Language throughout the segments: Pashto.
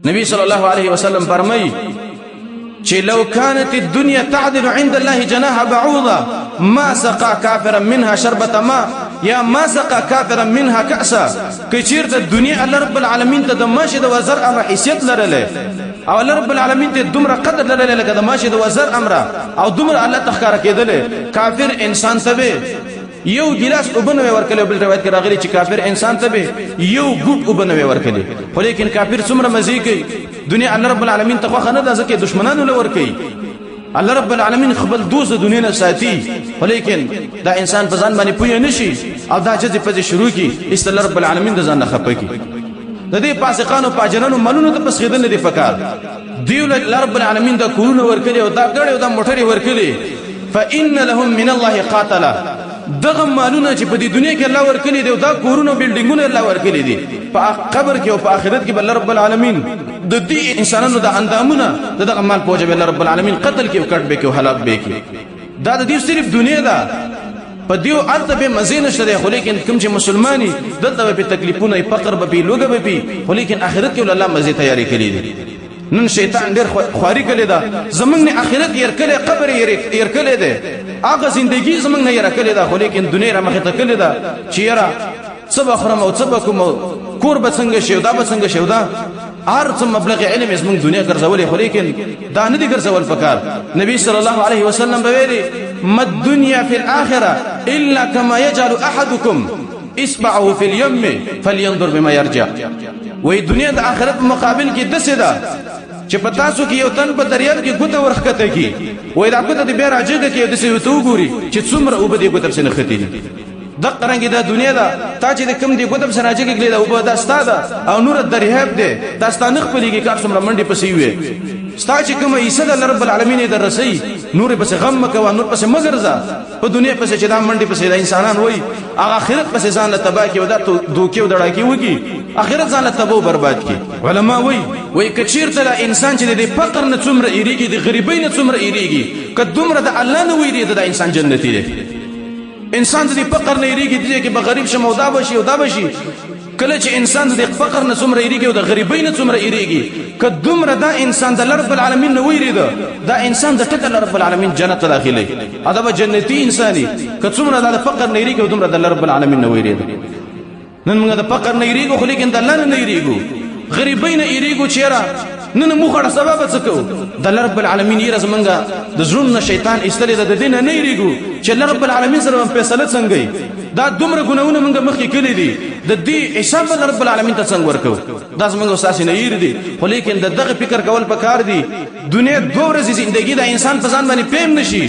نبی صلی الله علیه وسلم فرمایي چې لو كانت الدنيا تعدل عند الله جناح بعوضة ما سقى كافرا منها شربة ماء یا ما سقى كافرا منها كأسا. کچیرته دنیا الله رب العالمین ته د ماشه د وزر امر حیثیت لرله او الله رب العالمین ته دومره قدر لرله لکه د ماشه د وزر امر او دومره الله تخکار کېدل کافر انسان ته یو ګلاس وبنوي ورکله. بل روایت کې راغلي چې کافر انسان ته یو ګوټ وبنوي ورکله، خو لیکن کافر څومره مزي کوي دنیا الله رب العالمین ته خو نه ده ځکه دشمنانو لور کوي. الله رب العالمین خپل دوست دنیا نه ساتي، خو لیکن دا انسان په ځان باندې پوهه نشي او دا جزې په شروع کی است الله رب العالمین د ځان نه خپه کی. د دې فاسقانو پاجرانو ملونو ته پسخیدل دي فکر دیو الله رب العالمین دا کورونه ورکړي او دا ګړې او دا موټري ورکړي. فإن لهم من الله قاتلا. دغه مالونه چې په دې دنیا کې الله ورکړي دي او دا کورونه بلډینګونه الله ورکړي دي په قبر کې او په آخرت کې الله رب العالمین د دې انسانانو د اندامونه دغه مال پوجا الله رب العالمین قتل کې او کټ به کې او هلاک به کې. دا د دې صرف دنیا ده په دیو ارته به مزه نشته، خو لیکن کوم چې مسلمانۍ دلته به تکلیفونه فقر به لوګه به، خو لیکن آخرت کې الله مزه تیاری کړی دي. نن شیطان ډېر خواري کړی دا زمنګ نه آخرت ير کړی قبر ير کړی دی هغه زندگی زمنګ نه ير کړی دا، خو لیکن دنیا را مخه ته کړی دا چې یاره څه بخرم او څه بکوم کور به څنګه شي دا به څنګه شي دا هر څه مبلغ علم زمنګ دنیا ګرځولې، خو لیکن دا نه دي ګرځول پکار. نبی صلی الله علیه وسلم به ویلي ما الدنيا في الاخره الا كما يجعل احدكم اصبعه في اليم فلينظر بما يرجع. وې دنیا د آخرت مقابل کې دسه ده چې پتا سو کې یو تن په دریاب کې ګوته ورخته کی وې دا ګوته دې بیا راځي کې دسه وته وګوري چې څومره او بده ګوته سره ختی د قرنګ د دنیا دا تا چې کوم دی ګوته سره راځي کې دا او دا ستاده او نور دریاب دې دا ستانه خپلېږي کار څومره منډي پسې وي ستا چې کومه عیسی د رب العالمین در رسي نور پسې غم مکو نور پسې مګرزا په دنیا پسې چې دا منډي پسې د انسانان وای هغه آخرت پسې ځان له تباہ کې ودا دوکې ودړا کې وږي آخرت ځان له تباہ برباد کې. علما وای کچیر ته انسان چې د فقر نه څومره ایریږي د غریبۍ نه څومره ایریږي کدومره د الله نه ویری د انسان جنتی دی. انسان د فقر نه ایریږي چې به غریب شمو دا بشي او دا بشي. کله چې انسان د فقر نه څومره ایریږي او د غریبۍ نه څومره ایریږي کدومره دا انسان د رب العالمین نه ویری دا انسان د ټکل رب العالمین جنت داخلي ادب جنتی انساني کڅومره د فقر نه ایریږي او دومره د رب العالمین نه ویری. نن موږ د فقر نه ایریږو خو لیکن د الله نه ایریږو، غریبۍ نه ایریږو چیرې نن موږ سبب څه کوو د رب العالمین یې زمونږه د زړه شیطان استلې د دین نه ایریږو چې رب العالمین سره فیصله څنګه دا دومره ګناونه موږ مخکې کړی دي د دې حساب رب العالمین ته څنګه ورکو دا زمونږ اساس نه یری دي. خو لیکن دغه فکر کول پکار دي دنیا دوه ورځې زندگی د انسان په ځان باندې پېم نشي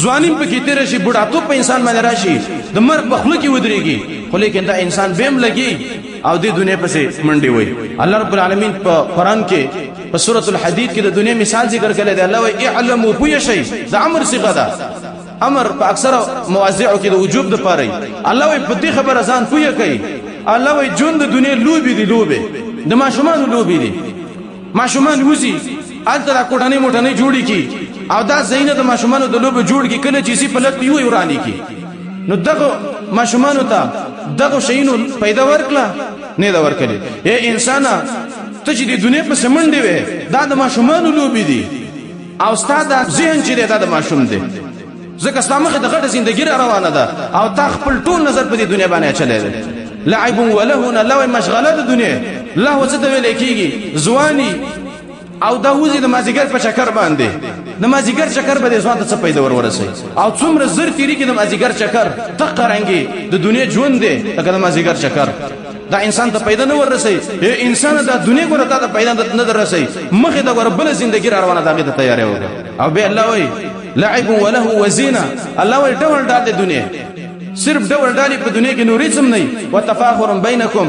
ځوانیم په کې تیر شي بډاتوب په انسان باندې راشي د مرګ په خوله کې ودرېږي، خو لیکن دا انسان بیم لګي او د دنیا پسې منډي وي. الله رب العالمین په قران کې په سورۃ الحدید کې د دنیا مثال ذکر کړی دی. الله وی اعلموا بو شی د امر صيغه ده، امر په اکثر مواضعو کې د وجوب د پاره. الله وی په دې خبره ځان پوهه کوي. الله وی جون د دنیا لوبي دي، لوبه د ماشومان لوبي دي. ماشومان وزي الته کوټنۍ موټنۍ جوړی کی او دا زینه د ماشومانو د لوبه جوړ کی کله چې سی پلت یو ورانی کی نو دغه ماشومانو ته دغه شینو پیدا ورکړه نه دا ورکړي. اے انسان ته چې د دنیا په سمندې وې دا د ماشومانو لوبي دي او استاد ذهن چې دا د ماشوم دی ځکه ستامخه د غټه زندګی روانه ده او تا خپل ټول نظر په دې دنیا باندې چلے دی. لعب ولهو لو مشغله د دنیا له څه ته ویل کیږي ځواني او دا وزي د مازیګر په چکر باندې د مازیګر چکر به ځوان ته څه پیدا ورسي او څومره زر تیری کې د مازیګر چکر تقرانګي د دنیا ژوند دی لکه د مازیګر چکر دا انسان ته پیدا نه ورسي. انسان د دنیا ګره ته پیدا نه درسي مخه د وربل زندگی روانه دغه ته تیارې وګه او به الله وی لعب وله وزینه. الله وی ډول ډال د دنیا صرف ډول ډالې په دنیا کې نورې څم نه وتفاخر بینکم.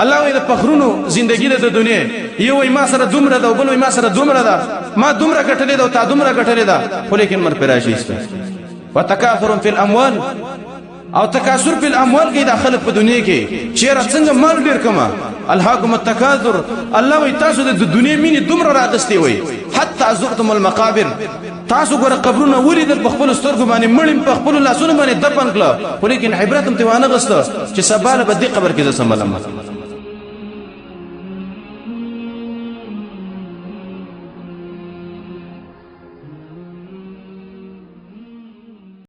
الله وی د فخرونو زندگی د دنیا یو وی ما سره دومره ده او بل وی ما سره دومره ده ما دومره ګټلې ده او تا دومره ګټلې ده، خو لیکن مر پراشي است. وتکاثر فی الاموال او تکاثر فی الاموال کې داخله په دنیا کې چیرې څنګه مال ډیر کما الهاکم التکاثر. الله وی تاسو د دنیا مینه دومره راغستې وي حتی زرتم المقابر تاسو ګره قبرونه ولیدل په خپل سترګو باندې مړیم په خپل لاسونو باندې دفن کړه، خو لیکن عبرت هم ته وانه غسته چې سباله به دې قبر کې زسملم